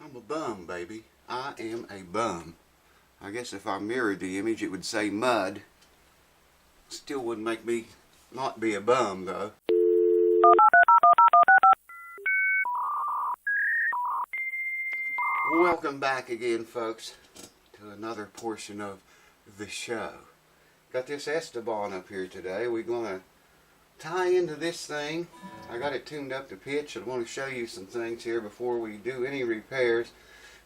I'm a bum, baby. I am a bum. I guess if I mirrored the image, it would say mud. Still wouldn't make me not be a bum, though. Welcome back again, folks, to another portion of the show. Got this Esteban up here today. We're going to tie into this thing. I got it tuned up to pitch. I want to show you some things here before we do any repairs.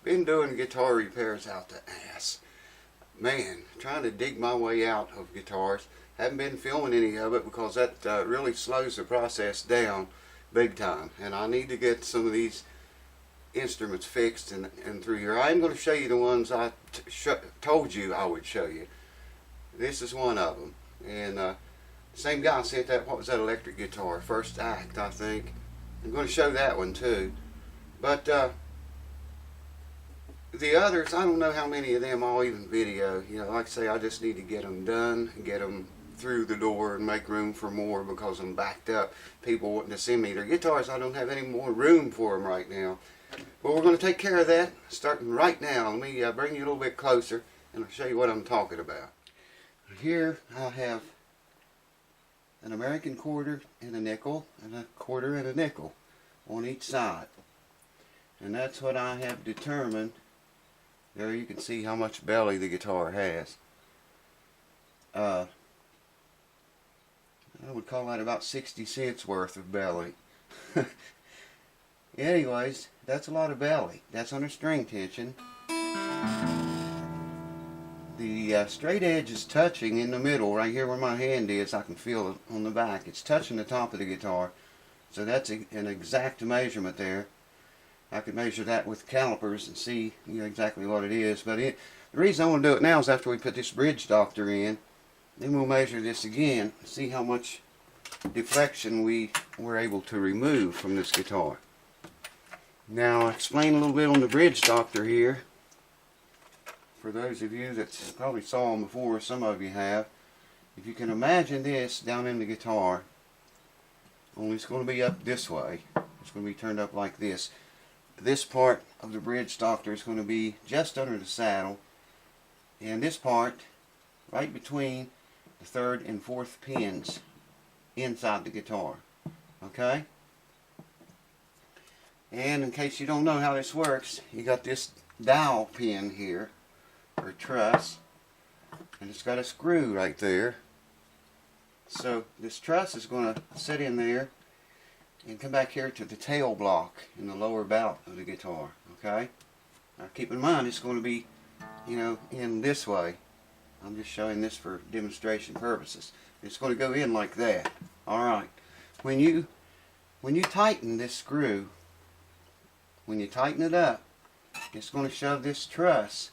Been doing guitar repairs out the ass. Man, trying to dig my way out of guitars. Haven't been filming any of it because that really slows the process down big time. And I need to get some of these instruments fixed and through here. I'm going to show you the ones I told you I would show you. This is one of them. And same guy sent that, what was that electric guitar? First Act, I think. I'm going to show that one too. But the others, I don't know how many of them I'll even video. You know, like I say, I just need to get them done, get them through the door and make room for more because I'm backed up. People wanting to send me their guitars. I don't have any more room for them right now. But we're going to take care of that starting right now. Let me bring you a little bit closer and I'll show you what I'm talking about. Here I have an American quarter and a nickel, and a quarter and a nickel on each side. And that's what I have determined. There you can see how much belly the guitar has. I would call that about 60 cents worth of belly. Anyways, that's a lot of belly. That's under string tension. The straight edge is touching in the middle, right here where my hand is. I can feel it on the back. It's touching the top of the guitar. So that's an exact measurement there. I could measure that with calipers and see exactly what it is. But the reason I want to do it now is after we put this Bridge Doctor in, then we'll measure this again, see how much deflection we were able to remove from this guitar. Now, I'll explain a little bit on the Bridge Doctor here. For those of you that probably saw them before, some of you have. If you can imagine this down in the guitar, only it's going to be up this way. It's going to be turned up like this. This part of the Bridge Doctor is going to be just under the saddle. And this part, right between the third and fourth pins inside the guitar. Okay? And in case you don't know how this works, you got this dowel pin here, or truss, and it's got a screw right there. So this truss is going to sit in there and come back here to the tail block in the lower bout of the guitar. Okay? Now keep in mind it's going to be, in this way. I'm just showing this for demonstration purposes. It's going to go in like that. Alright. When you tighten this screw, when you tighten it up, it's going to shove this truss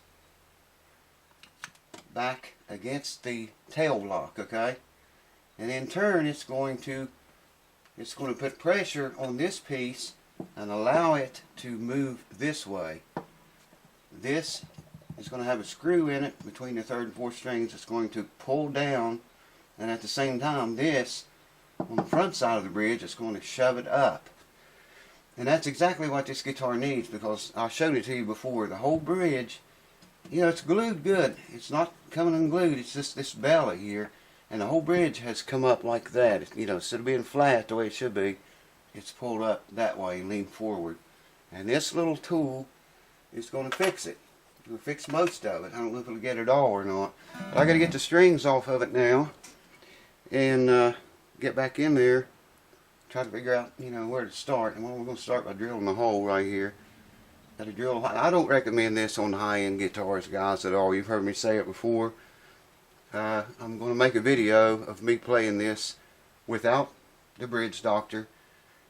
back against the tail block, okay? And in turn it's going to put pressure on this piece and allow it to move this way. This is going to have a screw in it between the third and fourth strings. It's going to pull down, and at the same time this on the front side of the bridge is going to shove it up. And that's exactly what this guitar needs, because I showed it to you before. The whole bridge, it's glued good. It's not coming unglued. It's just this belly here. And the whole bridge has come up like that. Instead of being flat the way it should be, it's pulled up that way and leaned forward. And this little tool is going to fix it. It'll fix most of it. I don't know if it'll get it all or not. But I got to get the strings off of it now and get back in there. Try to figure out, where to start. And we're going to start by drilling the hole right here. Got to drill. I don't recommend this on high-end guitars, guys, at all. You've heard me say it before. I'm going to make a video of me playing this without the Bridge Doctor.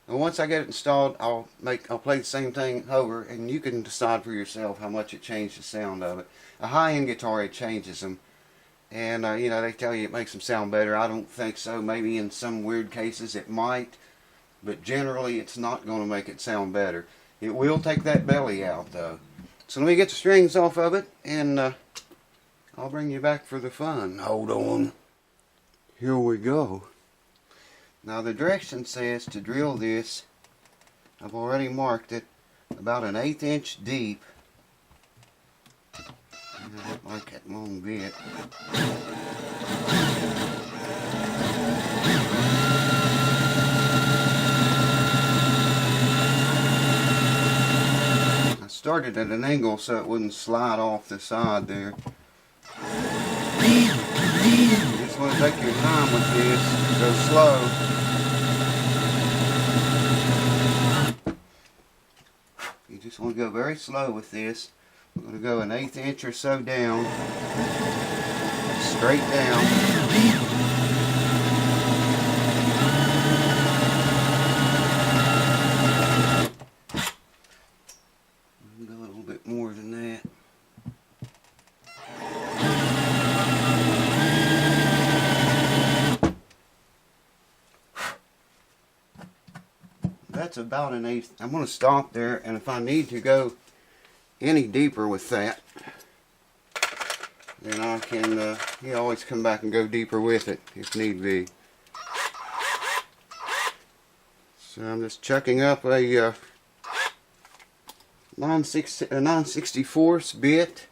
And once I get it installed, I'll play the same thing over, and you can decide for yourself how much it changed the sound of it. A high-end guitar, it changes them. And, they tell you it makes them sound better. I don't think so. Maybe in some weird cases it might. But generally, it's not going to make it sound better. It will take that belly out, though. So let me get the strings off of it, and I'll bring you back for the fun. Hold on. Here we go. Now, the direction says to drill this. I've already marked it about an 1/8 inch deep. I don't like that long bit. I started at an angle so it wouldn't slide off the side there. You just want to take your time with this, go slow. You just want to go very slow with this. We're going to go an 1/8 inch or so down, straight down. Go a little bit more than that. That's about an 1/8. I'm going to stop there, and if I need to go any deeper with that, then I can you always come back and go deeper with it if need be. So I'm just chucking up a 9/64 bit,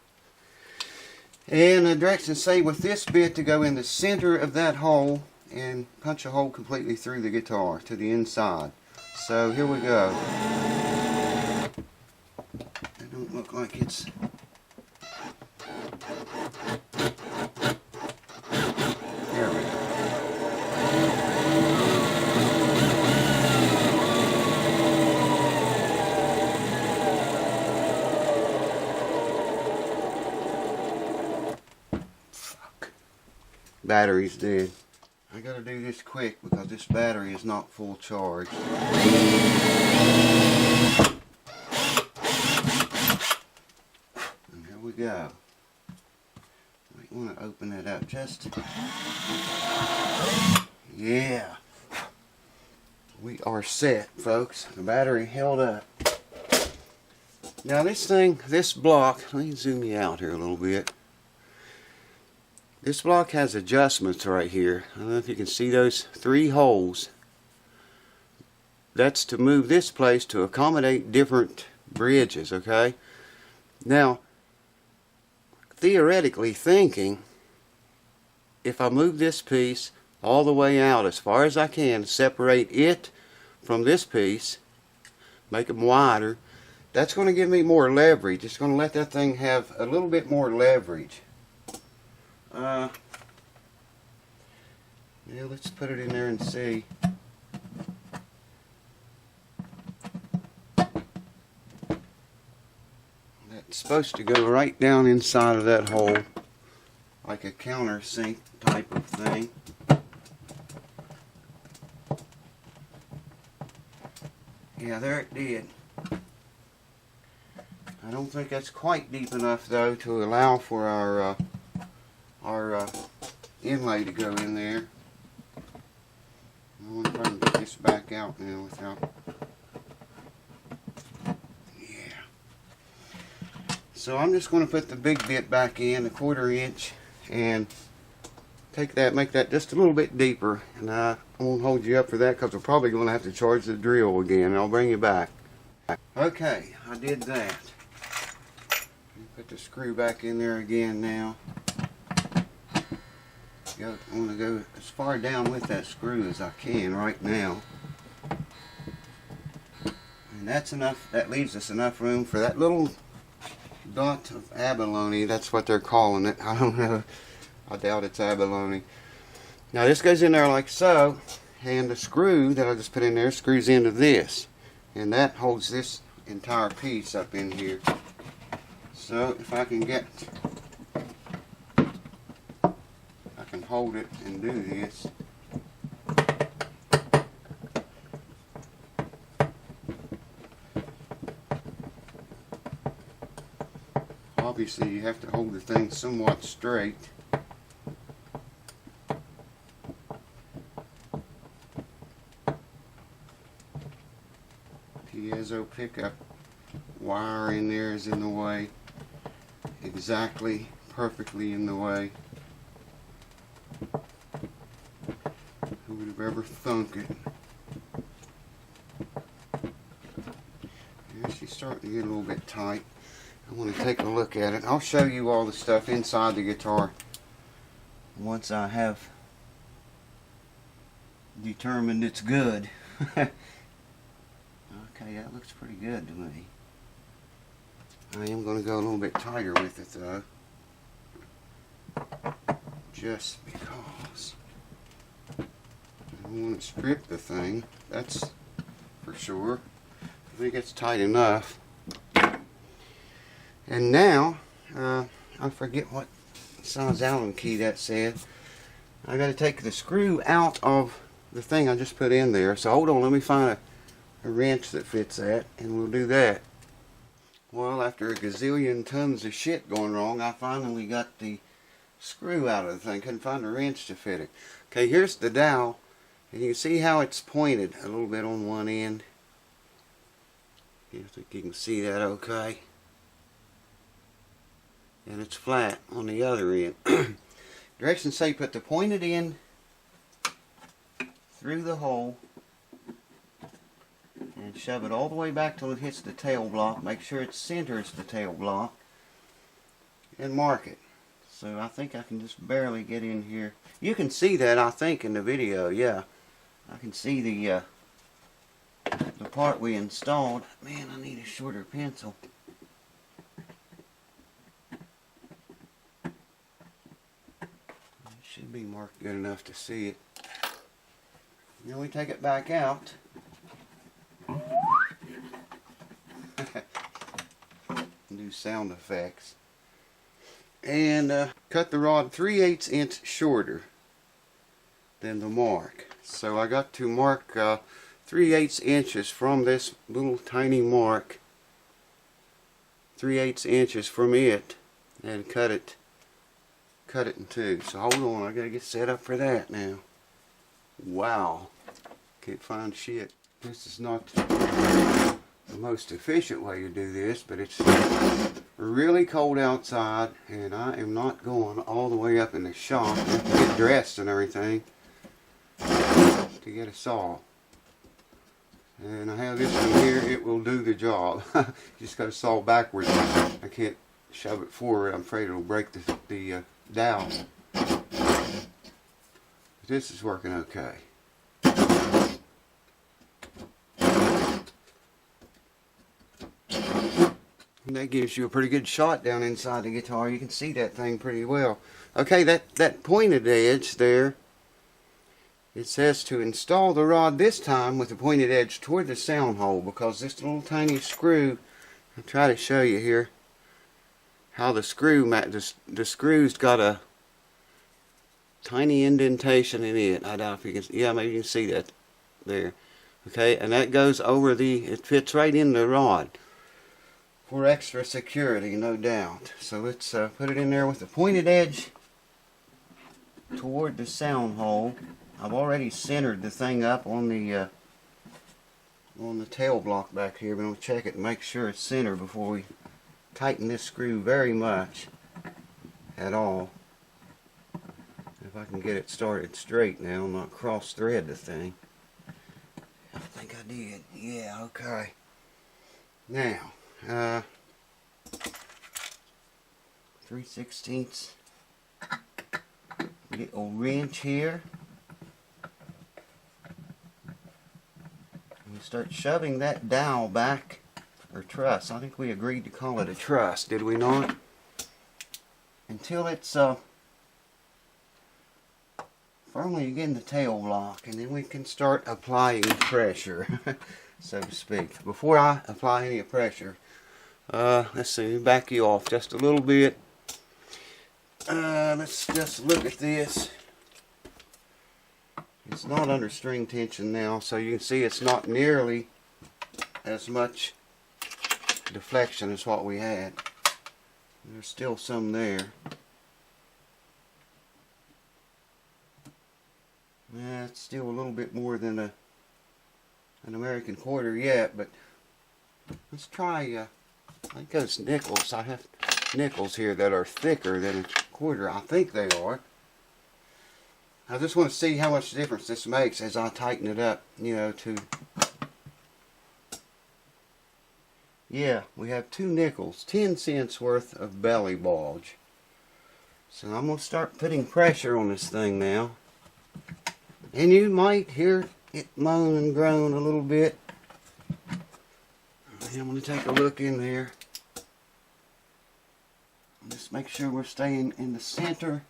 and the directions say with this bit to go in the center of that hole and punch a hole completely through the guitar to the inside. So here we go. It don't look like it's... There we go. Fuck. Battery's dead. I gotta do this quick because this battery is not full charge. And here we go. Might want to open it up just. Yeah. We are set, folks. The battery held up. Now this thing, this block, let me zoom you out here a little bit. This block has adjustments right here. I don't know if you can see those 3 holes. That's to move this place to accommodate different bridges, okay? Now, theoretically thinking, if I move this piece all the way out as far as I can, separate it from this piece, make them wider, that's going to give me more leverage. It's going to let that thing have a little bit more leverage. Yeah, let's put it in there and see. That's supposed to go right down inside of that hole, like a countersink type of thing. Yeah, there it did. I don't think that's quite deep enough though to allow for our inlay to go in there. I wonder if I can get this back out now without. Yeah. So I'm just going to put the big bit back in, a 1/4 inch, and take that, make that just a little bit deeper. And I won't hold you up for that because we're probably going to have to charge the drill again. And I'll bring you back. Okay, I did that. Put the screw back in there again now. I want to go as far down with that screw as I can right now. And that's enough. That leaves us enough room for that little dot of abalone. That's what they're calling it. I don't know. I doubt it's abalone. Now this goes in there like so, and the screw that I just put in there screws into this. And that holds this entire piece up in here. So if I can get, I can hold it and do this. Obviously you have to hold the thing somewhat straight. Piezo pickup wire in there is in the way. Exactly, perfectly in the way. Who would have ever thunk it? There she's starting to get a little bit tight. I want to take a look at it. I'll show you all the stuff inside the guitar once I have determined it's good. Okay, that looks pretty good to me. I am going to go a little bit tighter with it though, just because I don't want to strip the thing, that's for sure. I think it's tight enough. And now, I forget what size Allen key that said. I got to take the screw out of the thing I just put in there. So hold on, let me find a wrench that fits that, and we'll do that. Well, after a gazillion tons of shit going wrong, I finally got the screw out of the thing. Couldn't find a wrench to fit it. Okay, here's the dowel, and you can see how it's pointed a little bit on one end. I think you can see that okay. And it's flat on the other end. Directions say put the pointed end through the hole and shove it all the way back till it hits the tail block. Make sure it centers the tail block and mark it. So I think I can just barely get in here. You can see that, I think, in the video. Yeah, I can see the part we installed. Man, I need a shorter pencil. Should be marked good enough to see it. Then we take it back out. Do sound effects. And cut the rod 3/8 inch shorter than the mark. So I got to mark 3/8 inches from this little tiny mark. 3/8 inches from it, and cut it in two. So hold on, I gotta get set up for that now. Wow, can't find shit. This is not the most efficient way to do this, but it's really cold outside, and I am not going all the way up in the shop. I have to get dressed and everything to get a saw. And I have this one here, it will do the job. Just got to saw backwards. I can't shove it forward, I'm afraid it'll break the dowel. But this is working okay. And that gives you a pretty good shot down inside the guitar. You can see that thing pretty well. Okay, that pointed edge there, it says to install the rod this time with the pointed edge toward the sound hole, because this little tiny screw, I'll try to show you here how the screw's got a tiny indentation in it. I doubt if you can, yeah, maybe you can see that there. Okay, and that goes over it fits right in the rod for extra security, no doubt. So let's put it in there with the pointed edge toward the sound hole. I've already centered the thing up on the tail block back here, but I'm going to check it and make sure it's centered before we tighten this screw very much at all. If I can get it started straight now, not cross thread the thing. I think I did. Yeah, okay. Now, 3/16 little wrench here. And we start shoving that dowel back, or truss. I think we agreed to call it a truss, did we not? Until it's firmly against the tail block, and then we can start applying pressure, so to speak. Before I apply any pressure, let's see, back you off just a little bit. Let's just look at this. It's not under string tension now, so you can see it's not nearly as much deflection as what we had. There's still some there. Yeah, it's still a little bit more than an American quarter yet, but let's try, I think those nickels, I have nickels here that are thicker than a quarter. I think they are. I just want to see how much difference this makes as I tighten it up, you know, to Yeah, we have 2 nickels, 10 cents worth of belly bulge. So I'm going to start putting pressure on this thing now. And you might hear it moan and groan a little bit. And I'm going to take a look in there. Just make sure we're staying in the center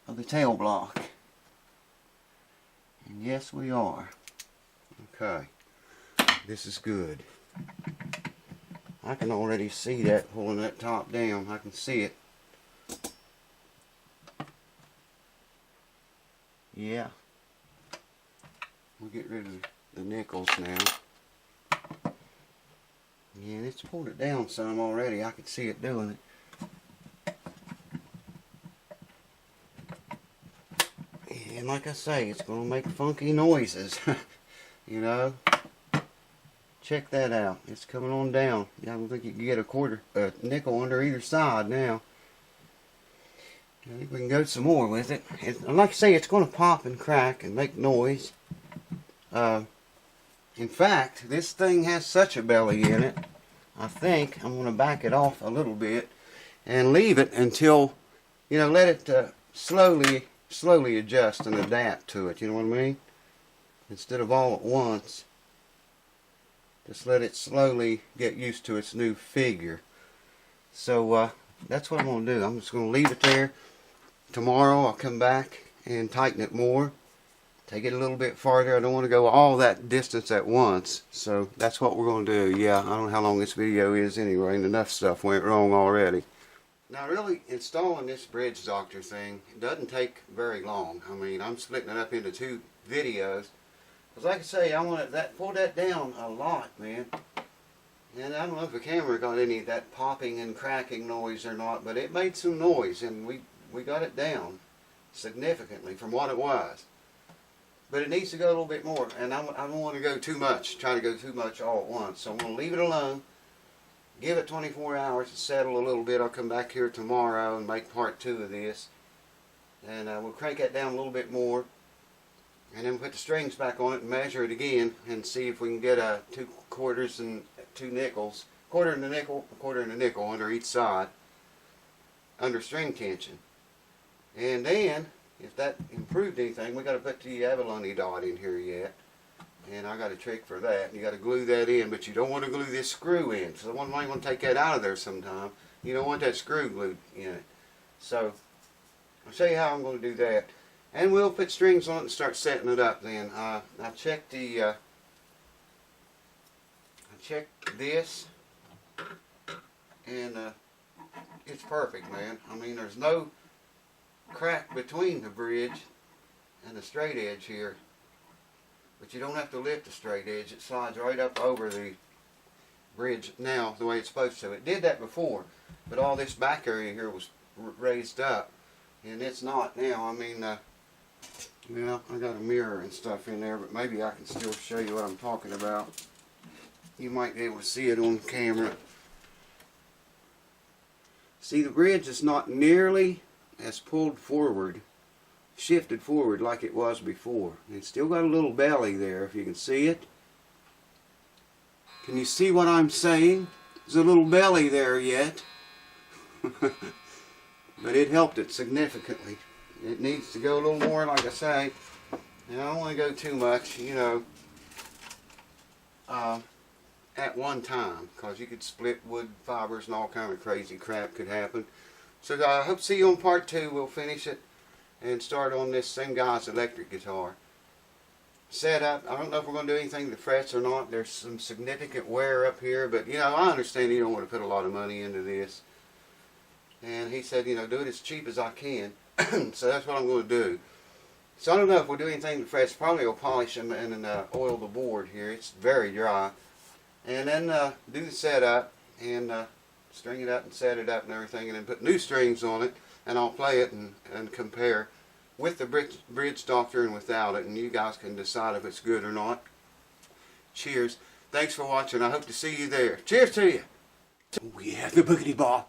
of the tail block. And yes, we are. Okay. This is good. I can already see that pulling that top down. I can see it. Yeah. We'll get rid of the nickels now. Yeah, and it's pulled it down some already. I can see it doing it. And like I say, it's going to make funky noises. You know? Check that out. It's coming on down. I don't think you can get a nickel under either side now. I think we can go some more with it. And like I say, it's going to pop and crack and make noise. In fact, this thing has such a belly in it, I think I'm going to back it off a little bit and leave it until, you know, let it slowly adjust and adapt to it. You know what I mean? Instead of all at once. Just let it slowly get used to its new figure. So that's what I'm going to do. I'm just going to leave it there. Tomorrow I'll come back and tighten it more. Take it a little bit farther. I don't want to go all that distance at once. So that's what we're going to do. Yeah, I don't know how long this video is anyway. And enough stuff went wrong already. Now really installing this Bridge Doctor thing, it doesn't take very long. I mean, I'm splitting it up into 2 videos. Because like I say, I want to pull that down a lot, man. And I don't know if the camera got any of that popping and cracking noise or not, but it made some noise, and we got it down significantly from what it was. But it needs to go a little bit more, and I don't want to go too much, try to go too much all at once. So I'm going to leave it alone, give it 24 hours to settle a little bit. I'll come back here tomorrow and make part 2 of this. And we'll crank that down a little bit more. And then put the strings back on it and measure it again and see if we can get 2 quarters and 2 nickels, quarter and a nickel under each side under string tension. And then if that improved anything, we got to put the abalone dot in here yet. And I got a trick for that. You got to glue that in, but you don't want to glue this screw in. So one might want to take that out of there sometime. You don't want that screw glued in it. So I'll show you how I'm going to do that. And we'll put strings on it and start setting it up then. I checked this, and it's perfect, man. I mean, there's no crack between the bridge and the straight edge here. But you don't have to lift the straight edge. It slides right up over the bridge now the way it's supposed to. It did that before, but all this back area here was raised up, and it's not now. I mean, well, I got a mirror and stuff in there, but maybe I can still show you what I'm talking about. You might be able to see it on camera. See, the bridge is not nearly as pulled forward, shifted forward like it was before. It's still got a little belly there, if you can see it. Can you see what I'm saying? There's a little belly there yet. But it helped it significantly. It needs to go a little more, like I say. And I don't want to go too much, you know, at one time, because you could split wood fibers and all kind of crazy crap could happen. So I hope to see you on part 2. We'll finish it and start on this same guy's electric guitar. Setup, I don't know if we're going to do anything to the frets or not. There's some significant wear up here, but you know, I understand you don't want to put a lot of money into this. And he said, you know, do it as cheap as I can. So that's what I'm going to do. So I don't know if we'll do anything to the frets. Probably will polish them and oil the board here. It's very dry. And then do the setup and string it up and set it up and everything, and then put new strings on it, and I'll play it and compare with the Bridge Doctor and without it, and you guys can decide if it's good or not. Cheers. Thanks for watching. I hope to see you there. Cheers to you. Oh yeah, the boogity bop.